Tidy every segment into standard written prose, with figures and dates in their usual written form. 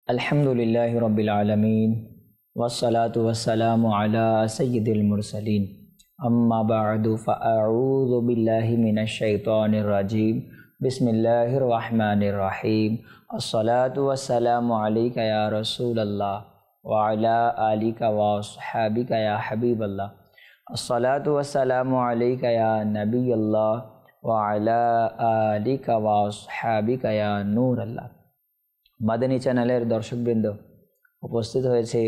अल्हम्दुलिल्लाहि रब्बिल आलमीन वस्सलातु वस्सलामु अला सय्यिदिल मुरसलीन अम्मा बअदु फ़अऊज़ु बिल्लाहि मिनश शैतानिर रजीम बिस्मिल्लाहिर रहमानिर रहीम अस्सलातु वस्सलामु अलैका या रसूलल्लाह व अला आलिका व अस्हाबिका या हबीबल्लाह अस्सलातु वस्सलामु अलैका या नबियल्लाह व अला आलिका व अस्हाबिका या नूरल्लाह। মাদানী চ্যানেলের দর্শকবৃন্দ, উপস্থিত হয়েছে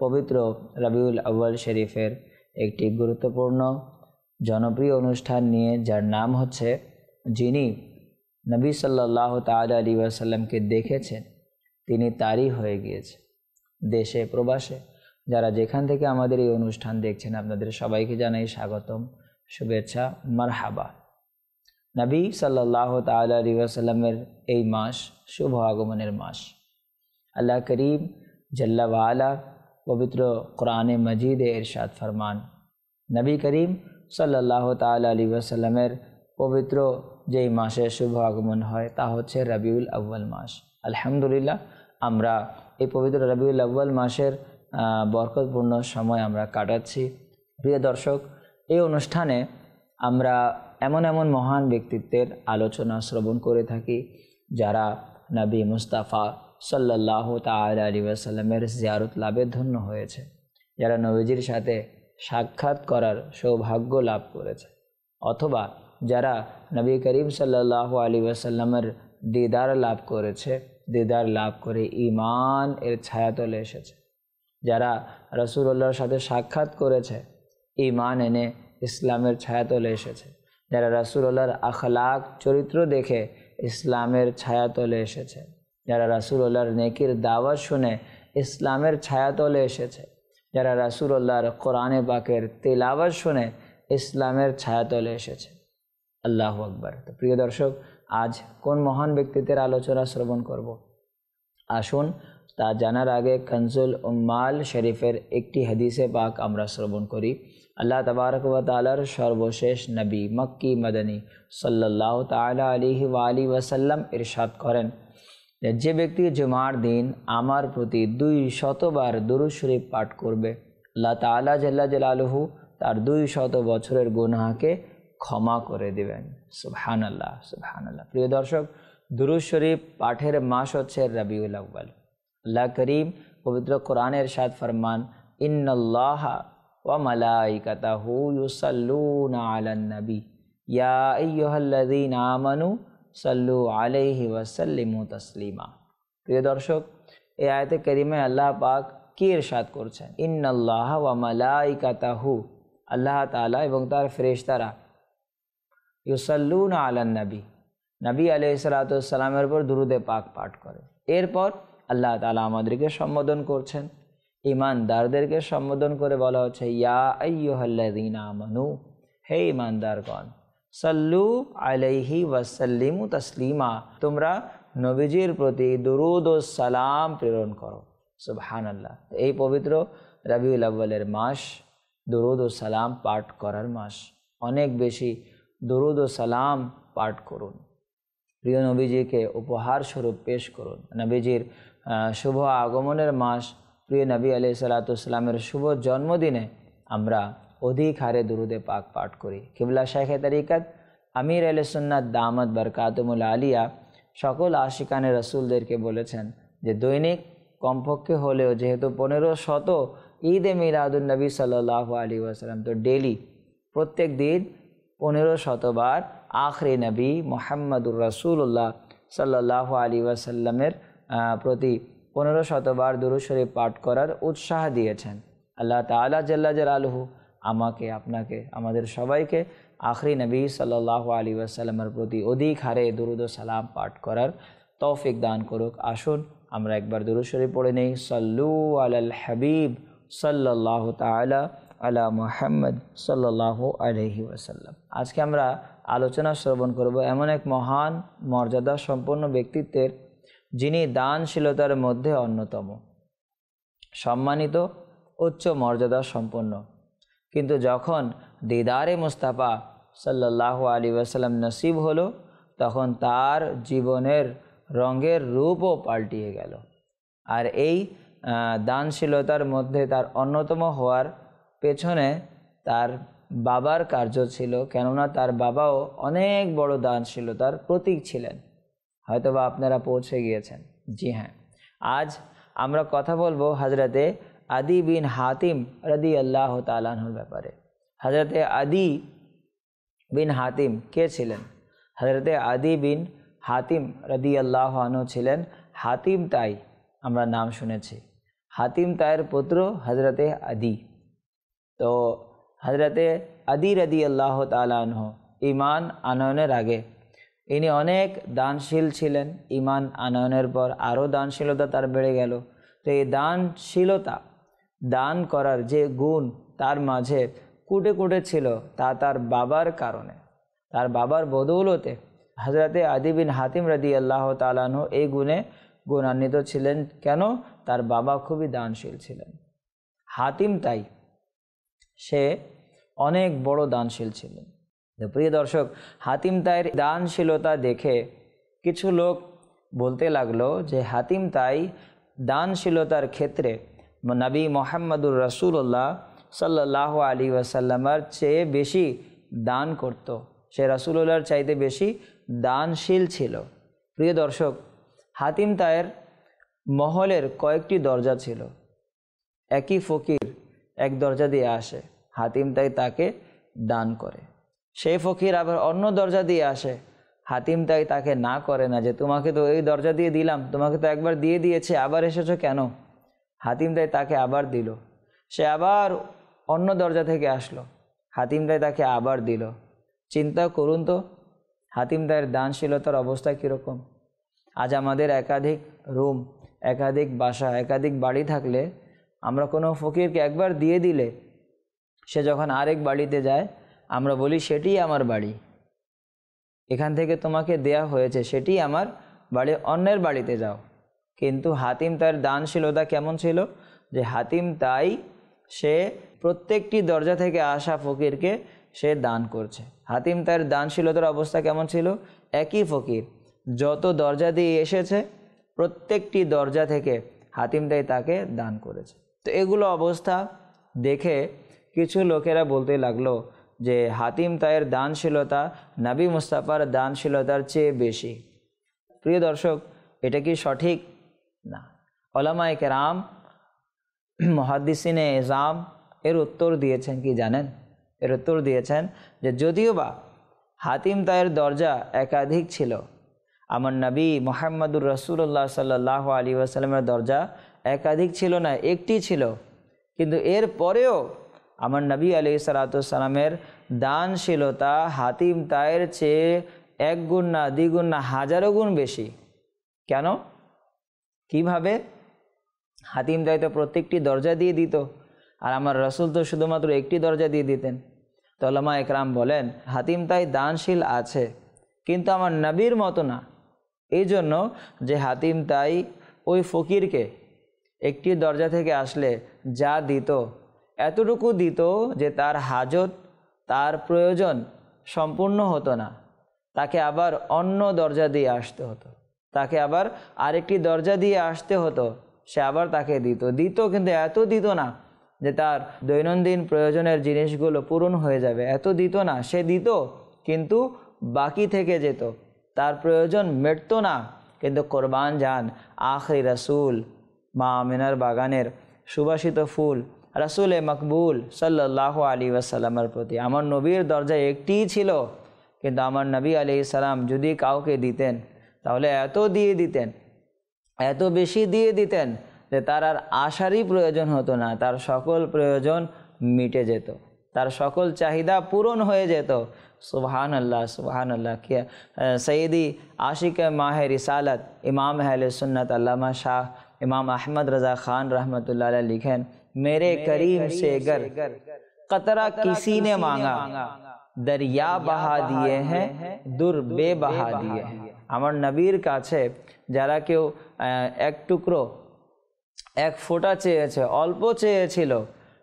পবিত্র রবিউল আউয়াল শরীফের একটি গুরুত্বপূর্ণ জনপ্রিয় অনুষ্ঠান নিয়ে, যার নাম হচ্ছে যিনি নবী সাল্লাল্লাহু তাআলা আলাইহি ওয়াসাল্লামকে দেখেছেন তিনি তারই হয়ে গিয়েছে। দেশে প্রবাসে যারা যেখান থেকে আমাদের এই অনুষ্ঠান দেখছেন, আপনাদের সবাইকে জানাই স্বাগতম, শুভেচ্ছা, মারহাবা। নবী সাল্লাল্লাহু তাআলা আলাইহি ওয়াসাল্লামের এই মাস শুভ আগমনের মাস। আল্লাহ করিম জাল্লা ওয়ালা পবিত্র কোরআনে মজিদে ইরশাদ ফরমান, নবী করিম সাল্লাল্লাহু তাআলা আলাইহি ওয়াসাল্লামের পবিত্র যেই মাসে শুভ আগমন হয় তা হচ্ছে রবিউল আউয়াল মাস। আলহামদুলিল্লাহ, আমরা এই পবিত্র রবিউল আউয়াল মাসের বরকতপূর্ণ সময় আমরা কাটাচ্ছি। প্রিয় দর্শক, এই অনুষ্ঠানে আমরা এমন এমন মহান ব্যক্তিত্বের আলোচনা শ্রবণ করে থাকি যারা নবী মুস্তাফা সাল্লাল্লাহু তাআলা আলাইহি ওয়াসাল্লামের জিয়ারত লাভে ধন্য হয়েছে, যারা নবীজির সাথে সাক্ষাৎ করার সৌভাগ্য লাভ করেছে, অথবা যারা নবী করিম সাল্লাল্লাহু আলাইহি ওয়াসাল্লামের দিদার লাভ করেছে, দিদার লাভ করে ঈমান এর ছায়াতলে এসেছে, যারা রাসূলুল্লাহর সাথে সাক্ষাৎ করেছে, ঈমান এনে ইসলামের ছায়াতলে এসেছে, যারা রাসূলুল্লাহর আখলাক চরিত্র দেখে ইসলামের ছায়াতলে এসেছে, যারা রাসূলুল্লাহর নেকির দাওয়াত শুনে ইসলামের ছায়াতলে এসেছে, যারা রাসূলুল্লাহর কোরআনে পাকের তেলাওয়াত শুনে ইসলামের ছায়াতলে এসেছে। আল্লাহু আকবার। তো প্রিয় দর্শক, আজ কোন মহান ব্যক্তিত্বের আলোচনা শ্রবণ করব, আসুন তা জানার আগে কনজুল উম্মাল শরীফের একটি হাদিসে পাক আমরা শ্রবণ করি। আল্লাহ তাবারক ওয়া তাআলার সর্বশেষ নবী মক্কি মাদানী সাল্লাল্লাহু তাআলা আলাইহি ওয়া আলিহি ওয়াসাল্লাম ইরশাদ করেন, যে ব্যক্তি জুমার দিন আমার প্রতি 200 বার দুরূদ শরীফ পাঠ করবে, আল্লাহ তাআলা জাল্লা জালালুহু তার 200 বছরের গুনাহকে ক্ষমা করে দেবেন। সুবহানাল্লাহ, সুবহানাল্লাহ। প্রিয় দর্শক, দুরূদ শরীফ পাঠের মাস হচ্ছে রবিউল আউয়াল। আল্লাহ করিম পবিত্র কোরআনে ইরশাদ ফরমান, ইন্নাল্লাহা ওয়া মালাইকাতাহু ইউসাল্লুনা আলান নবী ইয়া আইয়ুহাল্লাযীনা আমানু সাল্লু আলাইহি ওয়া সাল্লিমু তাসলিমা। প্রিয় দর্শক, এই আয়াতে কারিমে আল্লাহ পাক কি ইরশাদ করছেন? ইন্নাল্লাহা ওয়া মালাইকাতাহু, আল্লাহ তাআলা এবং তার ফেরেশতারা, ইউসাল্লুনা আলান নবী, নবী আলাইহিস সালাতু ওয়াস সালামের উপর দুরূদে পাক পাঠ করে। এরপর আল্লাহ তাআলা আমাদেরকে সম্বোধন করছেন, ঈমানদারদেরকে সম্বোধন করে বলা হচ্ছে, ইয়া আইয়ুহাল্লাযীনা আমানু, হে ঈমানদারগণ, সাল্লু আলাইহি ওয়া সাল্লিমু তাসলিমা, তোমরা নবীজির প্রতি দুরূদ ও সালাম প্রেরণ করো। সুবহানাল্লাহ। এই পবিত্র রবিউল আউয়ালের মাস দুরূদ ও সালাম পাঠ করার মাস। অনেক বেশি দুরূদ ও সালাম পাঠ করুন, প্রিয় নবীজিকে উপহার স্বরূপ পেশ করুন। নবীজির শুভ আগমনের মাস, প্রিয় নবী আলাইহিস সালাতু ওয়াস সালামের শুভ জন্মদিনে আমরা অধিক হারে দুরূদে পাক পাঠ করি। কিবলা শাইখে তরিকত আমির আহলে সুন্নাত দামাত বরকাতুহুল আলিয়া সকল আশিকানে রাসূলদেরকে বলেছেন যে দৈনিক কমপক্ষে হলেও, যেহেতু 1500 ঈদে মিলাদুন নবী সাল্লাল্লাহু আলাইহি ওয়াসাল্লাম, তো ডেলি প্রত্যেক দিন 1500 বার আখরি নবী মুহাম্মদুর রাসূলুল্লাহ সাল্লাল্লাহু আলাইহি ওয়াসাল্লামের প্রতি 1500 বার দুরূদ শরীফ পাঠ করার উৎসাহ দিয়েছেন। আল্লাহ তাআলা জাল্লা জালালুহু আমাকে, আপনাকে, আমাদের সবাইকে আখরি নবী সাল্লাল্লাহু আলাইহি ওয়াসাল্লামের প্রতি অধিক হারে দুরূদ ও সালাম পাঠ করার তৌফিক দান করুক। আসুন আমরা একবার দুরূদ শরীফ পড়ে নেই। সাল্লু আলাল হাবিব সাল্লাল্লাহু তাআলা আলা মুহাম্মদ সাল্লাল্লাহু আলাইহি ওয়াসাল্লাম। আজকে আমরা আলোচনা শ্রবণ করব এমন এক মহান মর্যাদা সম্পন্ন ব্যক্তিত্বের, যিনি দানশীলতার মধ্যে অন্যতম, সম্মানিত, উচ্চ মর্যাদা সম্পন্ন, কিন্তু যখন দিদারে মুস্তাফা সাল্লাল্লাহু আলাইহি ওয়াসাল্লাম নসিব হলো, তখন তার জীবনের রঙের রূপও পাল্টিয়ে গেল। আর এই দানশীলতার মধ্যে তার অন্যতম হওয়ার পেছনে তার বাবার কার্য ছিল, কেননা তার বাবাও অনেক বড় দানশীলতার প্রতীক ছিলেন। হয়তোবা আপনারা পৌঁছে গিয়েছেন। জি হ্যাঁ, আজ আমরা কথা বলবো হজরতে আদি বিন হাতিম রাদিয়াল্লাহু তাআলা আনহুর ব্যাপারে। হজরতে আদি বিন হাতিম কে ছিলেন? হজরতে আদি বিন হাতিম রাদিয়াল্লাহু আনহু ছিলেন হাতিম তাই, আমরা নাম শুনেছি। হাতিম তাইয়ের পুত্র হজরতে আদি। তো হজরতে আদি রাদিয়াল্লাহু তাআলা আনহু ঈমান আনয়নের আগে ইনি অনেক দানশীল ছিলেন। ঈমান আনয়নের পর আরও দানশীলতা তার বেড়ে গেল। তো এই দানশীলতা, দান করার যে গুণ তার মাঝে কুটে কুটে ছিল, তা তার বাবার কারণে, তার বাবার বদৌলতে হজরতে আদি বিন হাতিম রাদিয়াল্লাহু তাআলা আনহু এই গুণে গুণান্বিত ছিলেন। কেন? তার বাবা খুবই দানশীল ছিলেন। হাতিম তাই সে অনেক বড় দানশীল ছিলেন। তো প্রিয় দর্শক, হাতিম তাইয়ের দানশীলতা দেখে কিছু লোক বলতে লাগলো যে হাতিম তাই দানশীলতার ক্ষেত্রে নবী মুহাম্মদুর রাসূলুল্লাহ সাল্লাল্লাহু আলাইহি ওয়াসাল্লামের চেয়ে বেশি দান করত, সে রাসূলুল্লাহর চাইতে বেশি দানশীল ছিল। প্রিয় দর্শক, হাতিম তাইয়ের মহলের কয়েকটি দরজা ছিল। একই ফকির এক দরজা দিয়ে আসে, হাতিম তাই তাকে দান করে। সেই ফকির আবার অন্য দরজা দিয়ে আসে, হাতিম তাই তাকে না করে না, যে তোমাকে তো এই দরজা দিয়ে দিলাম, তোমাকে তো একবার দিয়ে দিয়েছে, আবার এসেছো কেন? হাতিম তাই তাকে আবার দিল। সে আবার অন্য দরজা থেকে আসলো, হাতিম তাই তাকে আবার দিল। চিন্তা করুন তো হাতিম তাইয়ের দানশীলতার অবস্থা কীরকম। আজ আমাদের একাধিক রুম, একাধিক বাসা, একাধিক বাড়ি থাকলে আমরা কোনো ফকিরকে একবার দিয়ে দিলে সে যখন আরেক বাড়িতে যায় আমরা বলি সেটিই আমার বাড়ি, এখান থেকে তোমাকে দেয়া হয়েছে, সেটি আমার বাড়ি, অন্যের বাড়িতে যাও। কিন্তু হাতিম তাইয়ের দানশীলতা কেমন ছিল, যে হাতিম তাই সে প্রত্যেকটি দরজা থেকে আসা ফকিরকে সে দান করছে। হাতিম তাইয়ের দানশীলতার অবস্থা কেমন ছিল, একই ফকির যত দরজা দিয়ে এসেছে প্রত্যেকটি দরজা থেকে হাতিম তাই তাকে দান করেছে। তো এগুলো অবস্থা দেখে কিছু লোকেরা বলতে লাগলো যে হাতিম তাইয়ের দানশীলতা নবী মুস্তাফার দানশীলতার চেয়ে বেশি। প্রিয় দর্শক, এটা কি সঠিক? না। উলামায়ে কেরাম, মুহাদ্দিসিনে ইজাম এর উত্তর দিয়েছেন কি জানেন? এর উত্তর দিয়েছেন যে যদিও বা হাতিম তাইয়ের দরজা একাধিক ছিল, আমার নবী মুহাম্মদুর রাসূলুল্লাহ সাল্লাল্লাহু আলাইহি ওয়াসাল্লামের দরজা একাধিক ছিল না, একটি ছিল, কিন্তু এর পরেও আমার নবী আলাইহিস সালাতু ওয়াস সালামের দানশীলতা হাতিম তাইয়ের চেয়ে এক গুণ না, দ্বিগুণ না, হাজারো গুণ বেশি। কেন? কিভাবে? হাতিম তাই তো প্রত্যেকটি দরজা দিয়ে দিত, আর আমার রাসূল তো শুধুমাত্র একটি দরজা দিয়ে দিতেন। তো উলামায়ে কেরাম বলেন হাতিম তাই দানশীল আছে, কিন্তু আমার নবীর মতো না। এই জন্য যে হাতিম তাই ওই ফকিরকে একটি দরজা থেকে আসলে যা দিত এতটুকু দিত যে তার হাজত, তার প্রয়োজন সম্পূর্ণ হতো না, তাকে আবার অন্য দরজা দিয়ে আসতে হতো, তাকে আবার আরেকটি দরজা দিয়ে আসতে হতো, সে আবার তাকে দিত, কিন্তু এত দিত না যে তার দৈনন্দিন প্রয়োজনের জিনিসগুলো পূরণ হয়ে যাবে, এত দিত না। সে দিত কিন্তু বাকি থেকে যেত, তার প্রয়োজন মিটত না। কিন্তু কোরবান যান আখরি রাসূল, মা আমিনার বাগানের সুবাসিত ফুল রাসূলে মকবুল সাল্লাল্লাহু আলাইহি ওয়াসাল্লামের প্রতি আমার নবীর দরজা একটিই ছিল, কিন্তু আমার নবী আলাইহিস সালাম যদি কাউকে দিতেন তাহলে এত দিয়ে দিতেন, এত বেশি দিয়ে দিতেন যে তার আর আশারই প্রয়োজন হতো না, তার সকল প্রয়োজন মিটে যেত, তার সকল চাহিদা পূরণ হয়ে যেত। সুবহানাল্লাহ, সুবহানাল্লাহ। কি সৈয়দি আশিক মাহে রিসালত ইমাম আহলে সুন্নাত আল্লামা শাহ इमाम अहमद रज़ा ख़ान रहमतुल्लाह अलैह लिखें, मेरे करीम से गर कतरा किसी ने मांगा, दरिया बहा दिए हैं दूर बेबहा दिए हैं। আমার নবীর কাছে যারা কেউ এক টুকরো, এক ফোঁটা চেয়েছে, অল্প চেয়েছিল,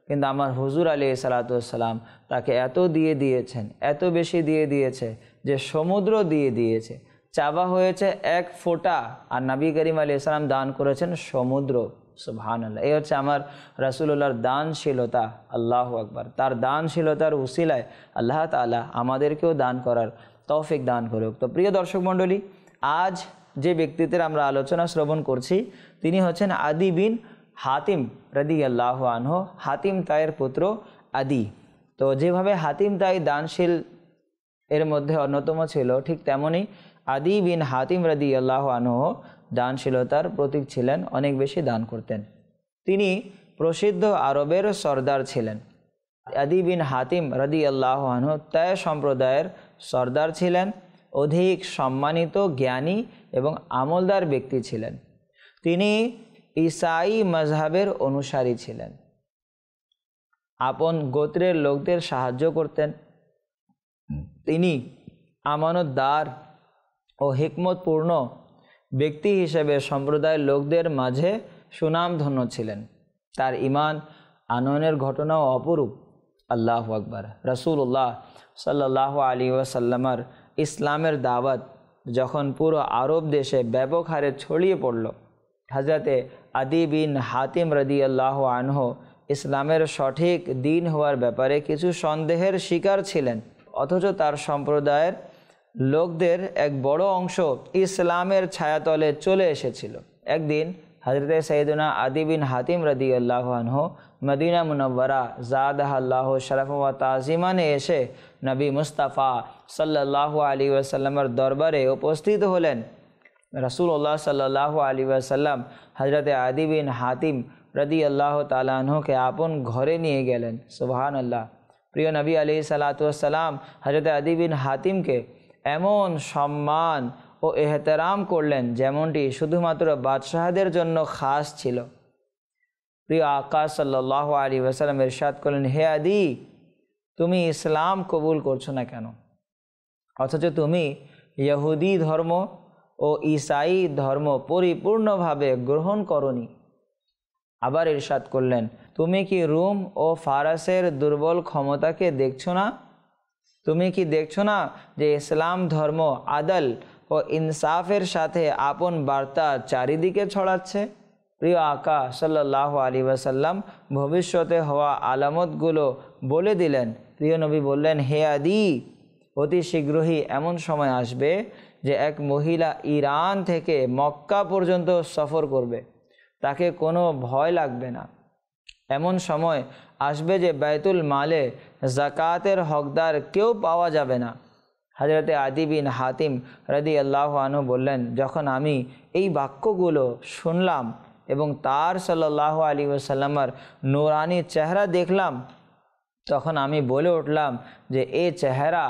কিন্তু আমার হুজুর আলাইহিস সালাতু ওয়াস সালাম তাকে এত দিয়ে দিয়েছেন, এত বেশি দিয়ে দিয়েছে যে সমুদ্র দিয়ে দিয়েছে, চাওয়া হয়েছে এক ফোঁটা, আর নবী করিম আলাইহিস সালাম দান করেছেন সমুদ্র। সুবহানাল্লাহ। এই হচ্ছে আমার রাসূলুল্লাহর দানশীলতা। আল্লাহু আকবার। তার দানশীলতার উসিলায় আল্লাহ তাআলা আমাদেরকেও দান করার তৌফিক দান করুক। তো প্রিয় দর্শক মণ্ডলী, আজ যে ব্যক্তিত্বের আমরা আলোচনা শ্রবণ করছি তিনি হচ্ছেন আদি বিন হাতিম রাদিয়াল্লাহু আনহু। হাতিম তাইয়ের পুত্র আদি। তো যেভাবে হাতিম তাই দানশীল এর মধ্যে অন্যতম ছিল, ঠিক তেমনি আদি বিন হাতিম রাদিয়াল্লাহু আনহু দানশীলতার প্রতীক ছিলেন, অনেক বেশি দান করতেন। তিনি প্রসিদ্ধ আরবের সর্দার ছিলেন। আদি বিন হাতিম রাদিয়াল্লাহু আনহু তাই সম্প্রদায়ের সর্দার ছিলেন, অধিক সম্মানিত, জ্ঞানী এবং আমলদার ব্যক্তি ছিলেন। তিনি ঈসাই মাযহাবের অনুসারী ছিলেন। আপন গোত্রের লোকদের সাহায্য করতেন। তিনি আমানতদার ও হিকমতপূর্ণ ব্যক্তি হিসেবে সম্প্রদায়ের লোকদের মাঝে সুনামধন্য ছিলেন। তার ঈমান আনয়নের ঘটনাও অপরূপ। আল্লাহু আকবার। রাসূলুল্লাহ সাল্লাল্লাহু আলাইহি ওয়াসাল্লামের ইসলামের দাওয়াত যখন পুরো আরব দেশে ব্যাপক হারে ছড়িয়ে পড়ল, হযরতে আদি বিন হাতিম রাদিয়াল্লাহু আনহু ইসলামের সঠিক দিন হওয়ার ব্যাপারে কিছু সন্দেহের শিকার ছিলেন, অথচ তার সম্প্রদায়ের লোকদের এক বড় অংশ ইসলামের ছায়াতলে চলে এসেছিল। একদিন হযরতে সাইয়েদনা আদি বিন হাতিম রাদিয়াল্লাহু আনহু মদিনা মুনাওয়ারা জাদাহাল্লাহু শরফা ওয়া তাজিমানে এসে নবী মুস্তাফা সাল্লাল্লাহু আলাইহি ওয়াসাল্লামের দরবারে উপস্থিত হলেন। রাসূলুল্লাহ সাল্লাল্লাহু আলাইহি ওয়াসাল্লাম হযরতে আদি বিন হাতিম রাদিয়াল্লাহু তাআলা আনহুকে আপন ঘরে নিয়ে গেলেন। সুবহানাল্লাহ। প্রিয় নবী আলাইহিস সালাতু ওয়াস সালাম হযরতে আদি বিন হাতিমকে এমন সম্মান ও এহতেরাম করলেন যেমনটি শুধুমাত্র বাদশাহদের জন্য খাস ছিল। প্রিয় আকা সাল্লাল্লাহু আলাইহি ওয়াসাল্লাম ইরশাদ করলেন, হে আদি, তুমি ইসলাম কবুল করছো না কেন? অথচ তুমি ইহুদি ধর্ম ও ঈসাই ধর্ম পরিপূর্ণভাবে গ্রহণ করনি। আবার ইরশাদ করলেন, তুমি কি রোম ও ফারসের দুর্বল ক্ষমতাকে দেখছো না? তুমি কি দেখছো না যে ইসলাম ধর্ম আদল ও ইনসাফের সাথে আপন বার্তা চারিদিকে ছড়াচ্ছে? প্রিয় আকা সাল্লাল্লাহু আলাইহি ওয়াসাল্লাম ভবিষ্যতে হওয়া আলামতগুলো বলে দিলেন। প্রিয় নবী বললেন, হে আদি, অতি শীঘ্রই এমন সময় আসবে যে এক মহিলা ইরান থেকে মক্কা পর্যন্ত সফর করবে, তাকে কোনো ভয় লাগবে না। এমন সময় আসবে যে বাইতুল মালে জাকাতের হকদার কেউ পাওয়া যাবে না। হযরতে আদি বিন হাতিম রাদিয়াল্লাহু আনহু বললেন, যখন আমি এই বাক্যগুলো শুনলাম এবং তার সাল্লাল্লাহু আলাইহি ওয়াসাল্লামের নূরানি চেহারা দেখলাম, তখন আমি বলে উঠলাম যে এই চেহারা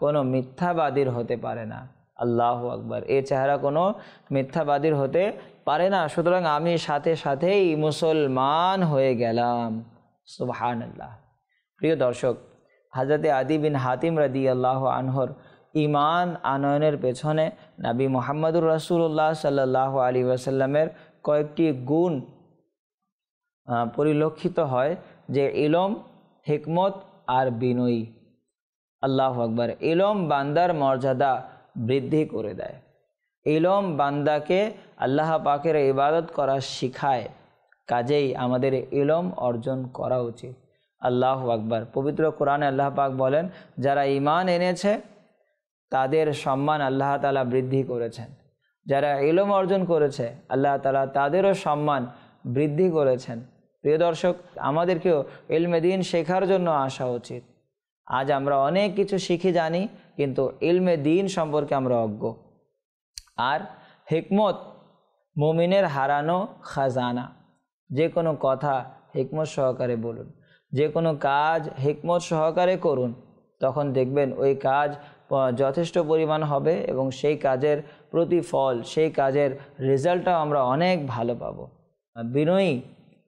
কোনো মিথ্যাবাদীর হতে পারে না। আল্লাহু আকবার। এই চেহারা কোনো মিথ্যাবাদীর হতে পারে না। সুতরাং আমি সাথে সাথেই মুসলমান হয়ে গেলাম। সুবহানাল্লাহ। প্রিয় দর্শক, হযরতে আদি বিন হাতিম রাদিয়াল্লাহু আনহুর ঈমান আনয়নের পেছনে নবী মুহাম্মদুর রাসূলুল্লাহ সাল্লাল্লাহু আলাইহি ওয়াসাল্লামের কয়েকটি গুণ পরিলক্ষিত হয়, যে ইলম, হিকমত আর বিনয়ী। আল্লাহু আকবার। ইলম বান্দার মর্যাদা বৃদ্ধি করে দেয়। ইলম বান্দাকে আল্লাহ পাকের ইবাদত করা শিখায়। কাজেই আমাদের ইলম অর্জন করা উচিত। আল্লাহু আকবার। পবিত্র কোরআনে আল্লাহ পাক বলেন, যারা ঈমান এনেছে তাদের সম্মান আল্লাহ তাআলা বৃদ্ধি করেছেন। যারা ইলম অর্জন করেছে আল্লাহ তাআলা তাদেরও সম্মান বৃদ্ধি করেছেন। প্রিয় দর্শক, আমাদেরকেও ইলমে দ্বীন শেখার জন্য আসা উচিত। আজ আমরা অনেক কিছু শিখি জানি, কিন্তু ইলমে দ্বীন সম্পর্কে আমরা অজ্ঞ। আর হিকমত মুমিনের হারানো খাজানা। যে কোনো কথা হিকমত সহকারে বলুন, যে কোনো কাজ হিকমত সহকারে করুন, তখন দেখবেন ওই কাজ যথেষ্ট পরিমাণ হবে এবং সেই কাজের প্রতিফল, সেই কাজের রেজাল্টটাও আমরা অনেক ভালো পাবো। বিনয়ী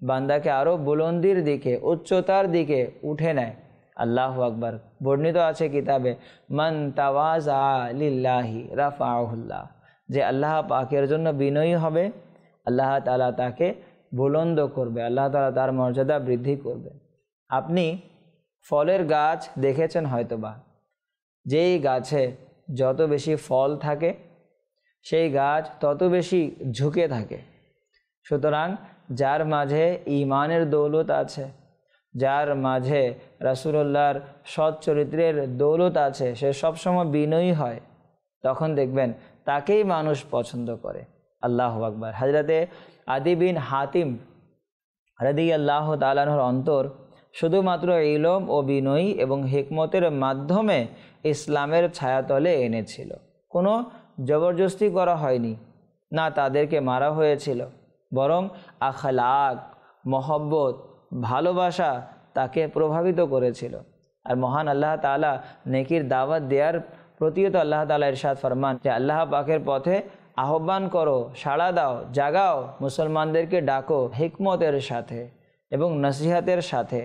বান্দাকে আরও বুলন্দির দিকে, উচ্চতার দিকে উঠে নেয়। আল্লাহু আকবার। বর্ণিত আছে কিতাবে, মান তাওয়াজা লিল্লাহি রাফাহুল্লাহ, যে আল্লাহ পাকের জন্য বিনয়ী হবে আল্লাহ তাআলা তাকে বুলন্দ করবে, আল্লাহ তাআলা তার মর্যাদা বৃদ্ধি করবে। আপনি ফলের গাছ দেখেছেন হয়তোবা, যেই গাছে যত বেশি ফল থাকে সেই গাছ তত বেশি ঝুঁকে থাকে। সুতরাং যার মাঝে ঈমানের দৌলত আছে, যার মাঝে রাসূলুল্লাহর সৎ চরিত্রের দৌলত আছে, সে সবসময় বিনয়ী হয়, তখন দেখবেন তাকেই মানুষ পছন্দ করে। আল্লাহু আকবার। হযরতে আদি বিন হাতিম রাদিয়াল্লাহু তাআলা আনহুর অন্তর শুধুমাত্র ইলম ও বিনয়ী এবং হিকমতের মাধ্যমে ইসলামের ছায়াতলে এনেছিল। কোনো জবরদস্তি করা হয়নি, না তাদেরকে মারা হয়েছিল, বরং আখলাক, মহব্বত, ভালোবাসা তাকে প্রভাবিত করেছিল। আর মহান আল্লাহ তাআলা নেকির দাওয়াত দেওয়ার প্রতিও আল্লাহ তাআলা ইরশাদ ফরমান যে আল্লাহ পাকের পথে আহ্বান করো, সাড়া দাও, জাগাও, মুসলমানদেরকে ডাকো হিকমতের সাথে এবং নসিহতের সাথে।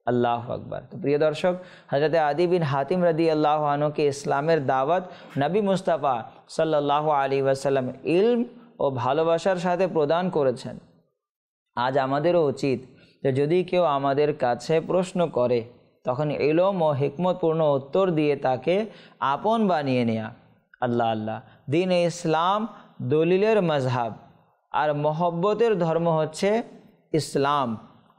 আল্লাহু আকবার। তো প্রিয় দর্শক, হযরত আদি বিন হাতিম রাদিয়াল্লাহু আনহুকে ইসলামের দাওয়াত নবী মুস্তাফা সাল্লাল্লাহু আলাইহি ওয়াসাল্লাম ইলম ও ভালোবাসার সাথে প্রদান করেছেন। আজ আমাদেরও উচিত যে যদি কেউ আমাদের কাছে প্রশ্ন করে, তখন ইলম ও হিকমতপূর্ণ উত্তর দিয়ে তাকে আপন বানিয়ে নেয়া। আল্লাহ আল্লাহ। দ্বীন ইসলাম দলিলের মজহাব আর মহব্বতের ধর্ম হচ্ছে ইসলাম।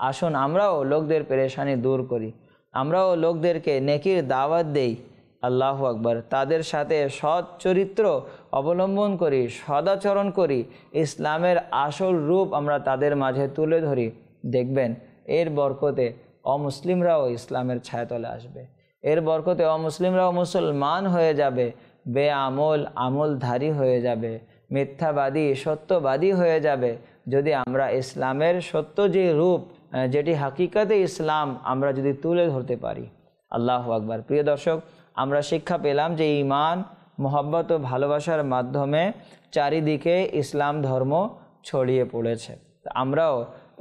আসুন আমরাও লোকদের পেরেশানি দূর করি, আমরাও লোকদেরকে নেকির দাওয়াত দেই। আল্লাহু আকবার। তাদের সাথে সৎ চরিত্র অবলম্বন করি, সদাচরণ করি, ইসলামের আসল রূপ আমরা তাদের মাঝে তুলে ধরি। দেখবেন এর বরকতে অমুসলিমরাও ইসলামের ছায়াতলে আসবে, এর বরকতে অমুসলিমরাও মুসলমান হয়ে যাবে, বেআমল আমলধারী হয়ে যাবে, মিথ্যাবাদী সত্যবাদী হয়ে যাবে, যদি আমরা ইসলামের সত্য যে রূপ, যেটি হাকিকাতে ইসলাম, আমরা যদি তুলে ধরতে পারি। আল্লাহু আকবার। প্রিয় দর্শক, আমরা শিক্ষা পেলাম যে ঈমান, মহব্বত ও ভালোবাসার মাধ্যমে চারিদিকে ইসলাম ধর্ম ছড়িয়ে পড়েছে। আমরাও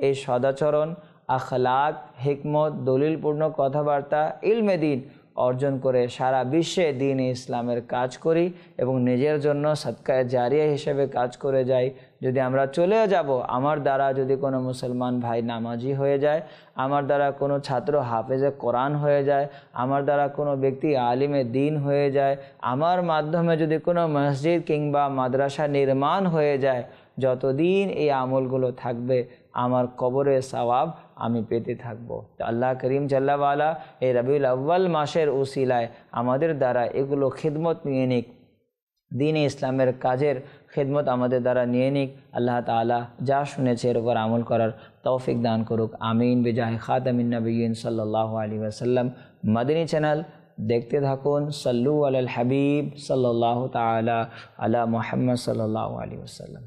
এই সদাচরণ, আখলাক, হিকমত, দলিলপূর্ণ কথাবার্তা, ইলমে দ্বীন অর্জন করে সারা বিশ্বে দ্বীন ইসলামের কাজ করি এবং নিজের জন্য সদকায়ে জারিয়া হিসেবে কাজ করে যাই। যদি আমরা চলে যাব, আমার দ্বারা যদি কোনো মুসলমান ভাই নামাজি হয়ে যায়, আমার দ্বারা কোনো ছাত্র হাফেজে কোরআন হয়ে যায়, আমার দ্বারা কোনো ব্যক্তি আলিমে দ্বীন হয়ে যায়, আমার মাধ্যমে যদি কোনো মসজিদ কিংবা মাদ্রাসা নির্মাণ হয়ে যায়, যতদিন এই আমলগুলো থাকবে আমার কবরে সওয়াব আমি পেতে থাকবো। তো আল্লাহ করিম জাল্লা ওয়ালা এই রবিউল আউয়াল মাসের উসিলায় আমাদের দ্বারা এগুলো খিদমত নিয়ে নিক, দ্বীন ইসলামের কাজের খিদমত আমাদের দ্বারা নিয়ে নিক। আল্লাহ তাআলা যা শুনেছে এর উপর আমল করার তৌফিক দান করুক। আমিন। বিজাহে খাতামিন নবিয়্যিন সাল্লাল্লাহু আলাইহি ওয়াসাল্লাম। মাদানী চ্যানেল দেখতে থাকুন। সাল্লু আলাল হাবিব সাল্লাল্লাহু তাআলা আলা মুহাম্মদ সাল্লাল্লাহু আলাইহি ওয়াসাল্লাম।